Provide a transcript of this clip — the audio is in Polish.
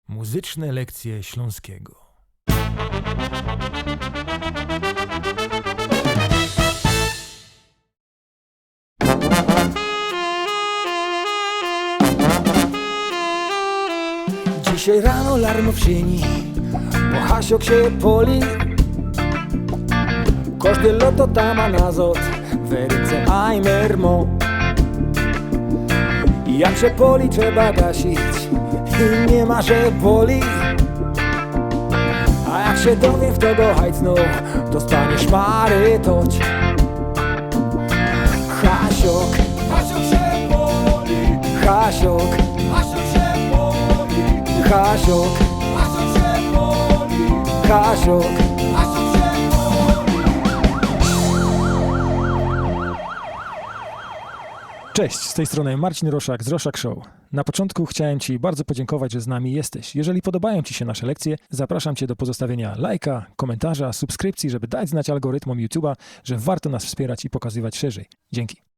Muzyczne lekcje Śląskiego. Dzisiaj rano larmo w sieni, bo Hasiok się poli. Każdy loto tama nazot, w ręce ajmermo. I jak się poli trzeba gasić i nie ma, że boli. A jak się dowie w to go hajcną, dostanie szmary toć. Hasiok, Hasiok się poli. Hasiok, Hasiok się poli. Hasiok, Hasiok się poli. Hasiok, Hasiok się poli. Cześć, z tej strony Marcin Roszak z Roszak Show. Na początku chciałem Ci bardzo podziękować, że z nami jesteś. Jeżeli podobają Ci się nasze lekcje, zapraszam Cię do pozostawienia lajka, komentarza, subskrypcji, żeby dać znać algorytmom YouTube'a, że warto nas wspierać i pokazywać szerzej. Dzięki.